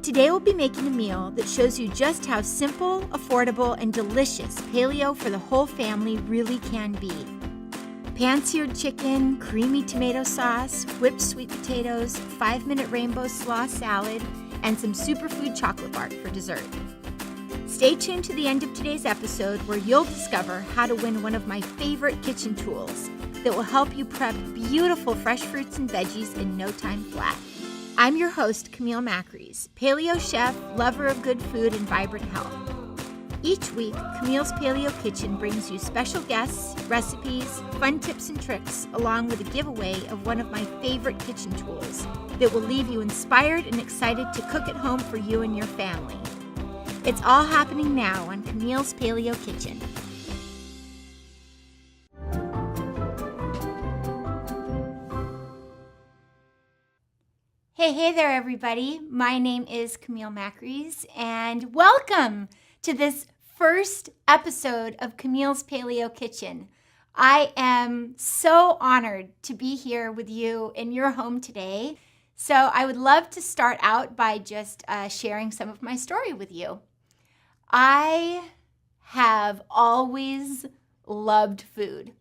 Today we'll be making a meal that shows you just how simple, affordable, and delicious paleo for the whole family really can be. Pan-seared chicken, creamy tomato sauce, whipped sweet potatoes, 5-minute rainbow slaw salad, and some superfood chocolate bark for dessert. Stay tuned to the end of today's episode where you'll discover how to win one of my favorite kitchen tools that will help you prep beautiful fresh fruits and veggies in no time flat. I'm your host, Camille Macries, paleo chef, lover of good food and vibrant health. Each week, Camille's Paleo Kitchen brings you special guests, recipes, fun tips and tricks, along with a giveaway of one of my favorite kitchen tools that will leave you inspired and excited to cook at home for you and your family. It's all happening now on Camille's Paleo Kitchen. Hey there, everybody. My name is Camille Macries, and welcome to this first episode of Camille's Paleo Kitchen. I am so honored to be here with you in your home today. So I would love to start out by just sharing some of my story with you. I have always loved food.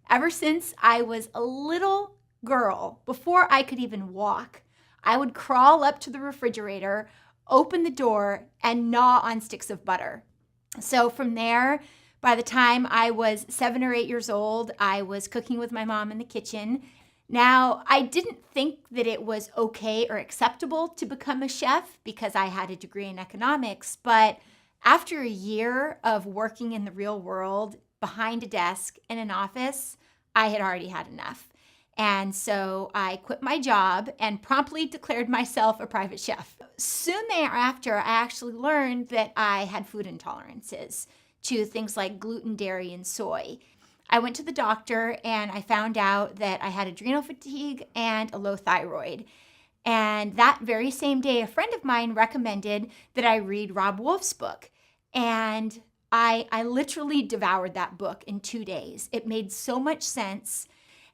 Ever since I was a little girl, before I could even walk, I would crawl up to the refrigerator, open the door, and gnaw on sticks of butter. So from there, by the time I was 7 or 8 years old, I was cooking with my mom in the kitchen. Now, I didn't think that it was okay or acceptable to become a chef because I had a degree in economics, but after a year of working in the real world, behind a desk in an office, I had already had enough. And so I quit my job and promptly declared myself a private chef. Soon thereafter, I actually learned that I had food intolerances to things like gluten, dairy, and soy. I went to the doctor and I found out that I had adrenal fatigue and a low thyroid. And that very same day, a friend of mine recommended that I read Rob Wolf's book. And I literally devoured that book in 2 days. It made so much sense.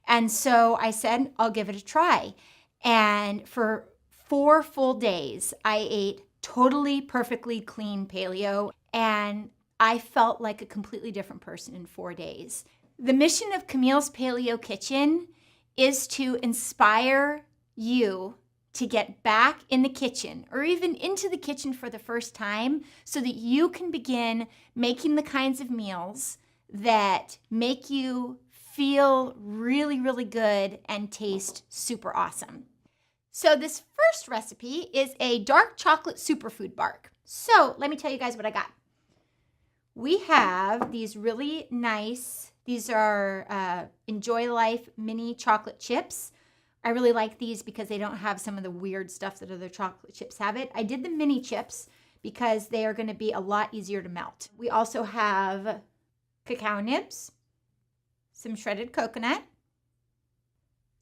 And so I said, I'll give it a try. And for 4 full days, I ate totally perfectly clean paleo. And I felt like a completely different person in 4 days. The mission of Camille's Paleo Kitchen is to inspire you to get back in the kitchen or even into the kitchen for the first time so that you can begin making the kinds of meals that make you feel really, really good and taste super awesome. So this first recipe is a dark chocolate superfood bark. So let me tell you guys what I got. We have these really nice, these are Enjoy Life mini chocolate chips. I really like these because they don't have some of the weird stuff that other chocolate chips have it. I did the mini chips because they are going to be a lot easier to melt. We also have cacao nibs, some shredded coconut,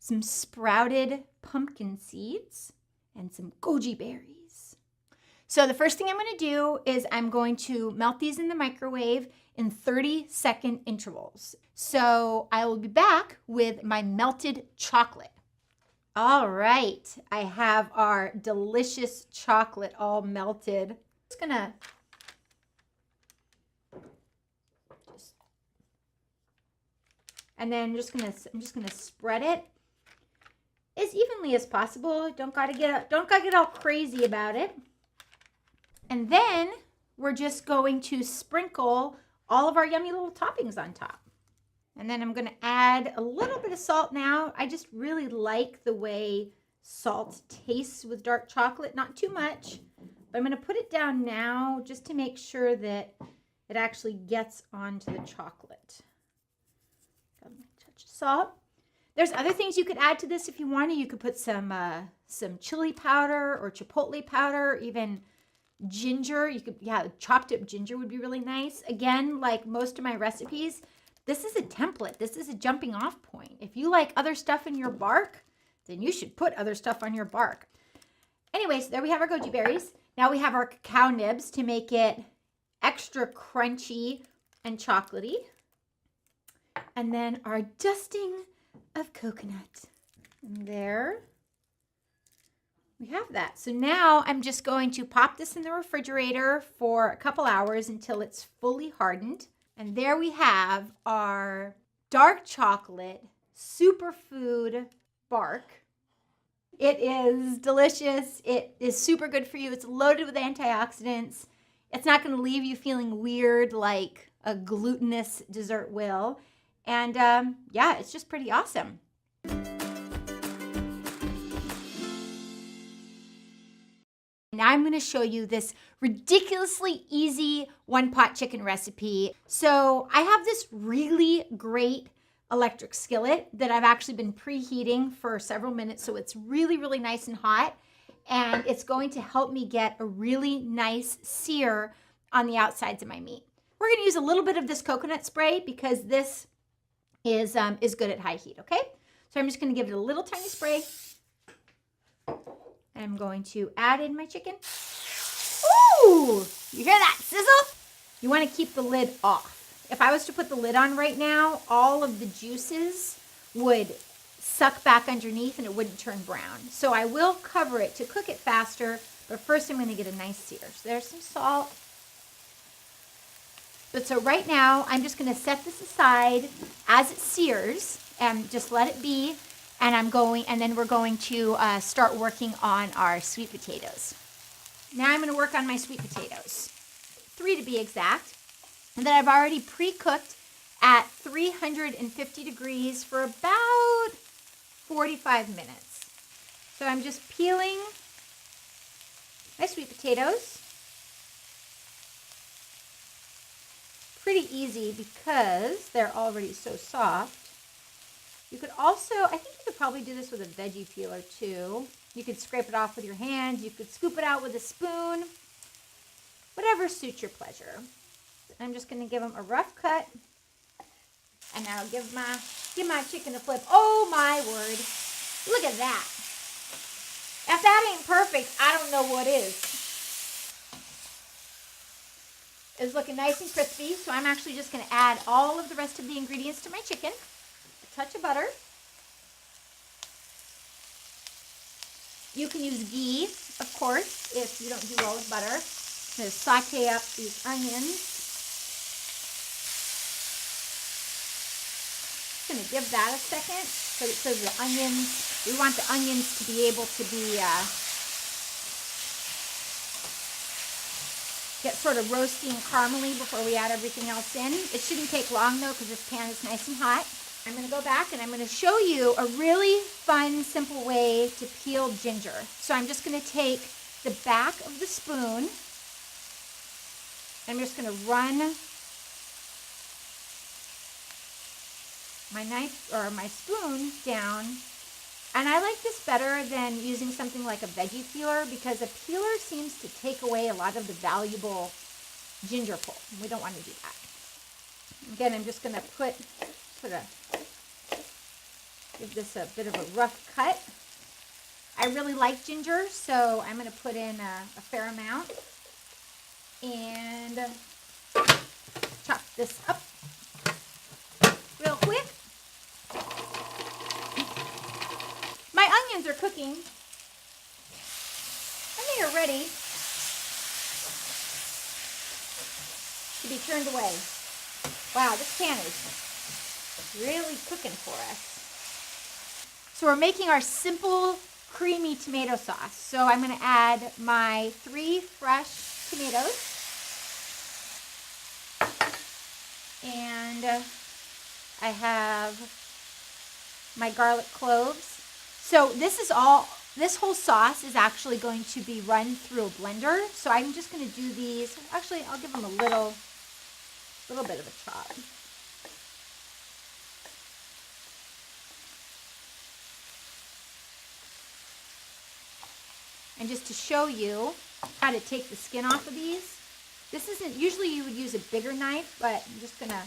some sprouted pumpkin seeds, and some goji berries. So the first thing I'm going to do is I'm going to melt these in the microwave in 30-second intervals. So I will be back with my melted chocolate. All right, I have our delicious chocolate all melted. Just gonna and then I'm just gonna spread it as evenly as possible. Don't gotta get all crazy about it. And then we're just going to sprinkle all of our yummy little toppings on top. And then I'm gonna add a little bit of salt now. I just really like the way salt tastes with dark chocolate, not too much, but I'm gonna put it down now just to make sure that it actually gets onto the chocolate. Got a touch of salt. There's other things you could add to this if you wanted. You could put some chili powder or chipotle powder, even ginger. You could, chopped up ginger would be really nice. Again, like most of my recipes, this is a template. This is a jumping off point. If you like other stuff in your bark, then you should put other stuff on your bark. Anyways, there we have our goji berries. Now we have our cacao nibs to make it extra crunchy and chocolatey. And then our dusting of coconut. And there. we have that. So now I'm just going to pop this in the refrigerator for a couple hours until it's fully hardened. And there we have our dark chocolate Superfood Bark. It is delicious. It is super good for you. It's loaded with antioxidants. It's not going to leave you feeling weird like a glutinous dessert will. And yeah, it's just pretty awesome. Now I'm going to show you this ridiculously easy one-pot chicken recipe. So I have this really great electric skillet that I've actually been preheating for several minutes. So it's really, really nice and hot. And it's going to help me get a really nice sear on the outsides of my meat. We're going to use a little bit of this coconut spray because this is good at high heat, okay? So I'm just going to give it a little tiny spray. And I'm going to add in my chicken. Ooh, you hear that sizzle? You want to keep the lid off. If I was to put the lid on right now, all of the juices would suck back underneath and it wouldn't turn brown. So I will cover it to cook it faster, but first I'm going to get a nice sear. So there's some salt. But so right now, I'm just going to set this aside as it sears and just let it be. And then we're going to start working on our sweet potatoes. Now I'm going to work on my sweet potatoes, 3 to be exact, and that I've already pre-cooked at 350 degrees for about 45 minutes. So I'm just peeling my sweet potatoes. Pretty easy because they're already so soft. You could also, I think you could probably do this with a veggie peeler too. You could scrape it off with your hands. You could scoop it out with a spoon. Whatever suits your pleasure. I'm just going to give them a rough cut. And now give my chicken a flip. Oh my word. Look at that. If that ain't perfect, I don't know what is. It's looking nice and crispy. So I'm actually just going to add all of the rest of the ingredients to my chicken. Touch of butter. You can use ghee, of course, if you don't do well with butter. I'm going to saute up these onions. Just going to give that a second because the onions, we want the onions to be able to be get sort of roasty and caramely before we add everything else in. It shouldn't take long though because this pan is nice and hot. I'm going to go back and I'm going to show you a really fun, simple way to peel ginger. So I'm just going to take the back of the spoon. I'm just going to run my knife or my spoon down. And I like this better than using something like a veggie peeler because a peeler seems to take away a lot of the valuable ginger pulp. We don't want to do that. Again, I'm just going to give this a bit of a rough cut. I really like ginger, so I'm going to put in a fair amount and chop this up real quick. My onions are cooking and they are ready to be turned away. Wow, this pan is really cooking for us. So we're making our simple, creamy tomato sauce. So I'm going to add my 3 fresh tomatoes. And I have my garlic cloves. So this whole sauce is actually going to be run through a blender. So I'm just going to do these. Actually, I'll give them a little bit of a chop. And just to show you how to take the skin off of these, this isn't, usually you would use a bigger knife, but I'm just going to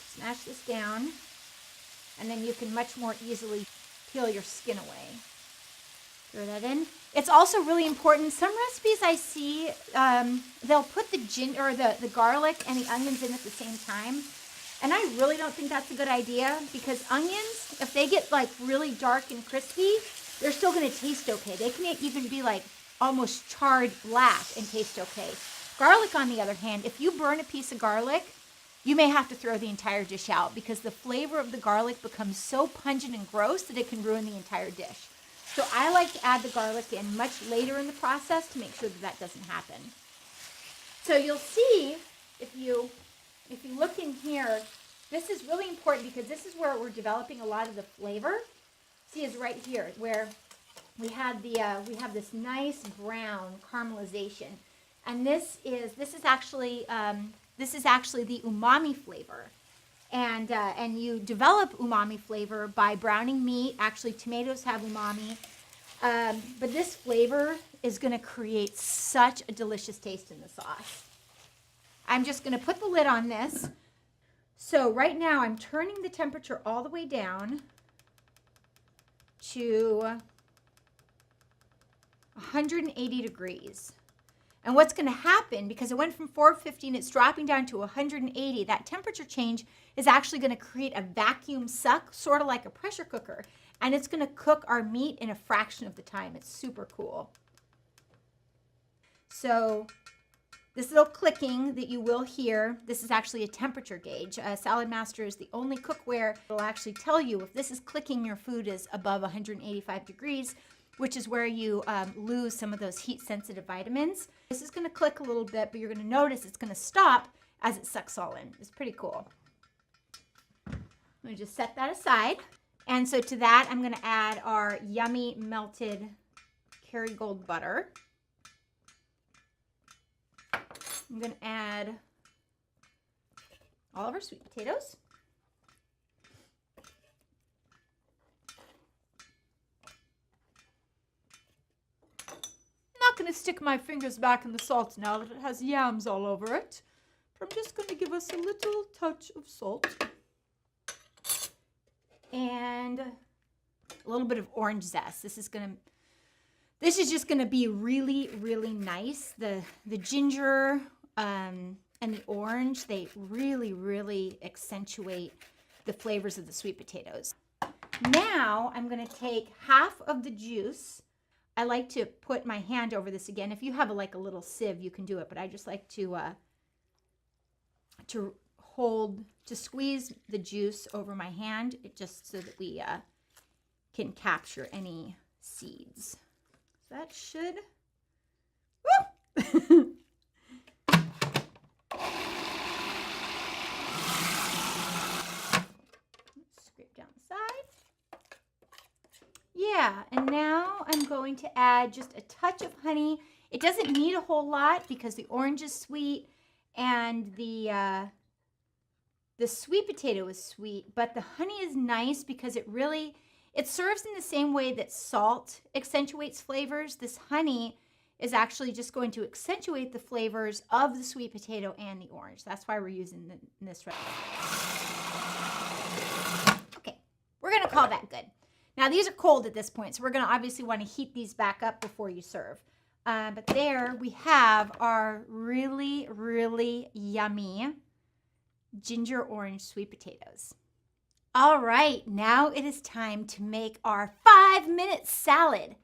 smash this down, and then you can much more easily peel your skin away. Throw that in. It's also really important, some recipes I see, they'll put the ginger or the garlic and the onions in at the same time. And I really don't think that's a good idea because onions, if they get like really dark and crispy, they're still going to taste okay. They can even be like almost charred black and taste okay. Garlic, on the other hand, if you burn a piece of garlic, you may have to throw the entire dish out because the flavor of the garlic becomes so pungent and gross that it can ruin the entire dish. So I like to add the garlic in much later in the process to make sure that that doesn't happen. So you'll see, if you look in here, this is really important because this is where we're developing a lot of the flavor. See, is right here where we have this nice brown caramelization, and this is actually the umami flavor, and you develop umami flavor by browning meat. Actually, tomatoes have umami, but this flavor is going to create such a delicious taste in the sauce. I'm just going to put the lid on this. So right now I'm turning the temperature all the way down to 180 degrees. And what's going to happen, because it went from 450 and it's dropping down to 180, that temperature change is actually going to create a vacuum suck, sort of like a pressure cooker. And it's going to cook our meat in a fraction of the time. It's super cool. So this little clicking that you will hear, this is actually a temperature gauge. Salad Master is the only cookware that will actually tell you if this is clicking, your food is above 185 degrees, which is where you lose some of those heat-sensitive vitamins. This is going to click a little bit, but you're going to notice it's going to stop as it sucks all in. It's pretty cool. Let me just set that aside. And so to that, I'm going to add our yummy melted Kerrygold butter. I'm going to add all of our sweet potatoes. I'm not going to stick my fingers back in the salt now that it has yams all over it. But I'm just going to give us a little touch of salt. And a little bit of orange zest. This is just going to be really, really nice. The ginger and the orange, they really, really accentuate the flavors of the sweet potatoes. Now I'm going to take half of the juice. I like to put my hand over this again. If you have like a little sieve, you can do it, but I just like to squeeze the juice over my hand, just so that we can capture any seeds. That should, woo! Scrape down the side. Yeah, and now I'm going to add just a touch of honey. It doesn't need a whole lot because the orange is sweet and the sweet potato is sweet, but the honey is nice because it serves in the same way that salt accentuates flavors. This honey is actually just going to accentuate the flavors of the sweet potato and the orange. That's why we're using this right now. Okay, we're going to call that good. Now, these are cold at this point, so we're going to obviously want to heat these back up before you serve. But there we have our really, really yummy ginger orange sweet potatoes. All right, now it is time to make our 5-minute salad.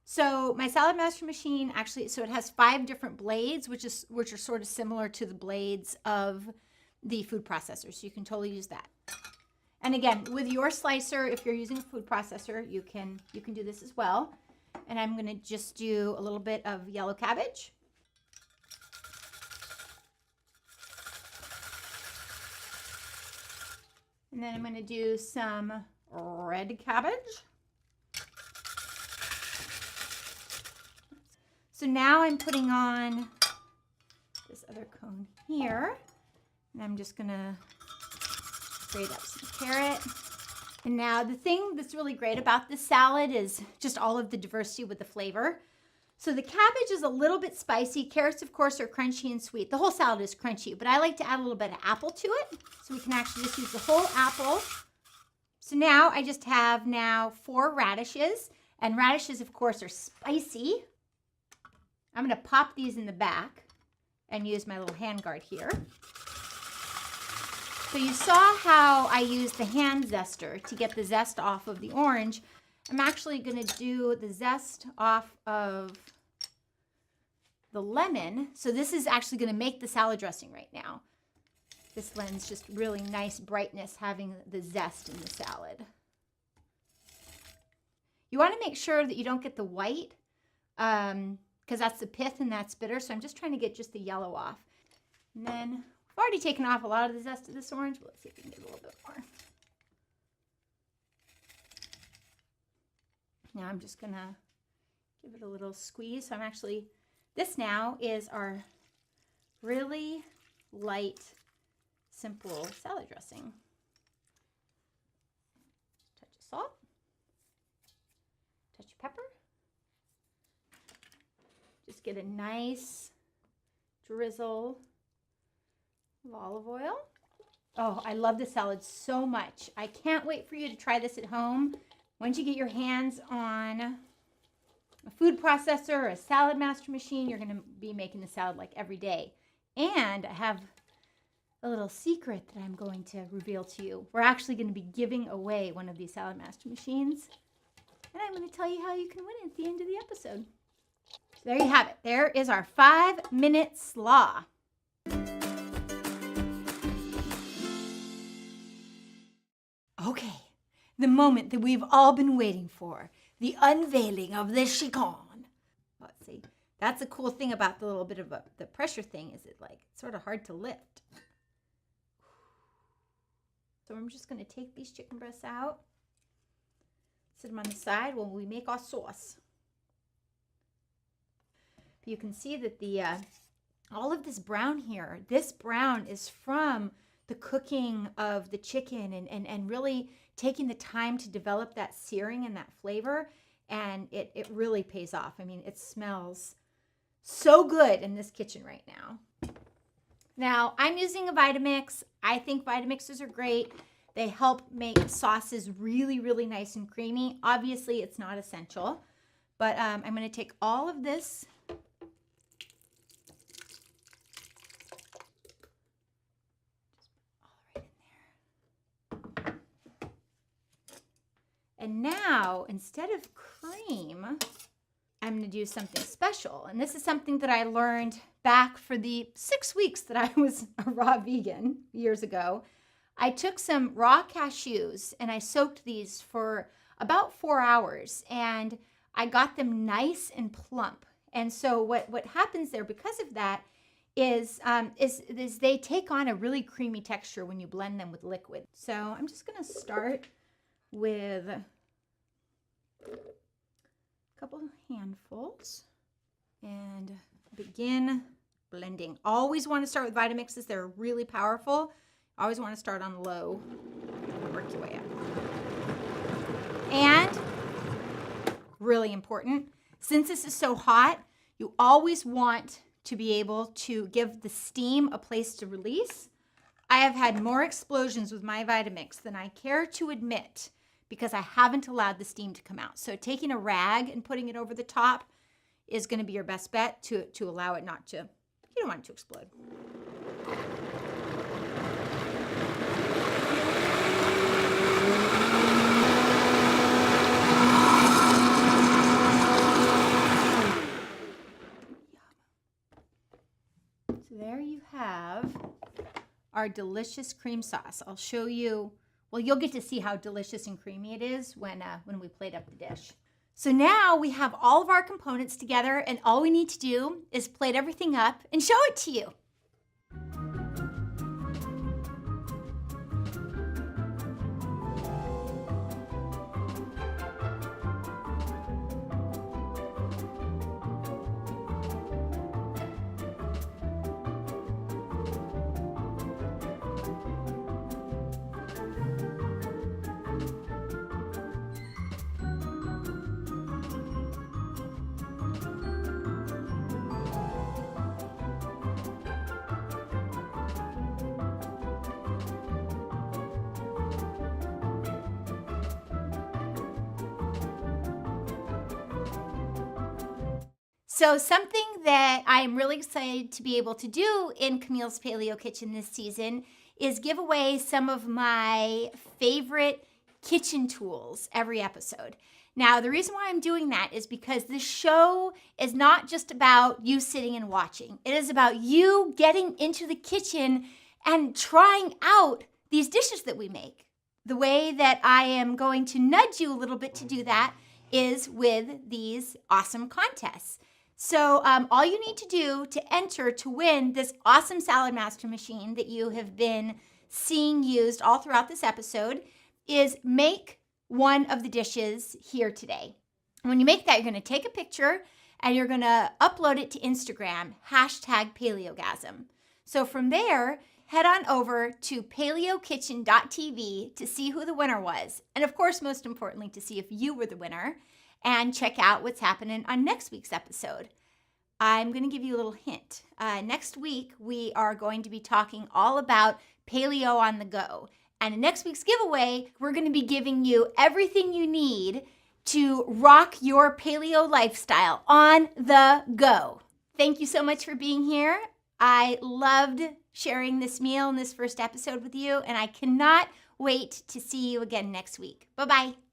So my Salad Master machine actually, so it has 5 different blades, which are sort of similar to the blades of the food processor. So you can totally use that. And again, with your slicer, if you're using a food processor, you can do this as well. And I'm going to just do a little bit of yellow cabbage. And then I'm going to do some red cabbage. So now I'm putting on this other cone here. And I'm just going to grate up some carrot. And now the thing that's really great about this salad is just all of the diversity with the flavor. So the cabbage is a little bit spicy. Carrots, of course, are crunchy and sweet. The whole salad is crunchy, but I like to add a little bit of apple to it. So we can actually just use the whole apple. So now I just have 4 radishes. And radishes, of course, are spicy. I'm going to pop these in the back and use my little hand guard here. So you saw how I used the hand zester to get the zest off of the orange. I'm actually going to do the zest off of the lemon. So this is actually going to make the salad dressing right now. This lends just really nice brightness having the zest in the salad. You want to make sure that you don't get the white because that's the pith and that's bitter. So I'm just trying to get just the yellow off. And then I've already taken off a lot of the zest of this orange, but let's see if we can get a little bit more. Now I'm just going to give it a little squeeze. So I'm actually, this now is our really light, simple salad dressing. Touch of salt. Touch of pepper. Just get a nice drizzle of olive oil. Oh, I love this salad so much. I can't wait for you to try this at home. Once you get your hands on a food processor or a salad master machine, you're going to be making the salad like every day. And I have a little secret that I'm going to reveal to you. We're actually going to be giving away one of these salad master machines. And I'm going to tell you how you can win it at the end of the episode. So there you have it. There is our 5-minute slaw. Okay, the moment that we've all been waiting for, the unveiling of the chicken. Let's see, that's a cool thing about the little bit of the pressure thing is it's sort of hard to lift. So I'm just going to take these chicken breasts out, sit them on the side while we make our sauce. You can see that the all of this brown here, this brown is from the cooking of the chicken and really taking the time to develop that searing and that flavor, and it really pays off. I mean, it smells so good in this kitchen right now. Now, I'm using a Vitamix. I think Vitamixes are great. They help make sauces really, really nice and creamy. Obviously, it's not essential, but I'm going to take all of this and now, instead of cream, I'm going to do something special. And this is something that I learned back for the 6 weeks that I was a raw vegan years ago. I took some raw cashews and I soaked these for about 4 hours. And I got them nice and plump. And so what happens there because of that is they take on a really creamy texture when you blend them with liquid. So I'm just going to start with a couple handfuls and begin blending. Always want to start with Vitamixes. They're really powerful. Always want to start on low and work your way up. And really important, since this is so hot, you always want to be able to give the steam a place to release. I have had more explosions with my Vitamix than I care to admit, because I haven't allowed the steam to come out. So taking a rag and putting it over the top is going to be your best bet to allow it not to, you don't want it to explode. So there you have our delicious cream sauce. I'll show you. Well, you'll get to see how delicious and creamy it is when we plate up the dish. So now we have all of our components together, and all we need to do is plate everything up and show it to you. So something that I'm really excited to be able to do in Camille's Paleo Kitchen this season is give away some of my favorite kitchen tools every episode. Now, the reason why I'm doing that is because this show is not just about you sitting and watching. It is about you getting into the kitchen and trying out these dishes that we make. The way that I am going to nudge you a little bit to do that is with these awesome contests. So all you need to do to enter to win this awesome Salad Master machine that you have been seeing used all throughout this episode is make one of the dishes here today. When you make that, you're going to take a picture and you're going to upload it to Instagram, #PaleoGasm. So from there, head on over to paleokitchen.tv to see who the winner was. And of course, most importantly, to see if you were the winner and check out what's happening on next week's episode. I'm going to give you a little hint. Next week, we are going to be talking all about paleo on the go. And in next week's giveaway, we're going to be giving you everything you need to rock your paleo lifestyle on the go. Thank you so much for being here. I loved sharing this meal in this first episode with you, and I cannot wait to see you again next week. Bye-bye.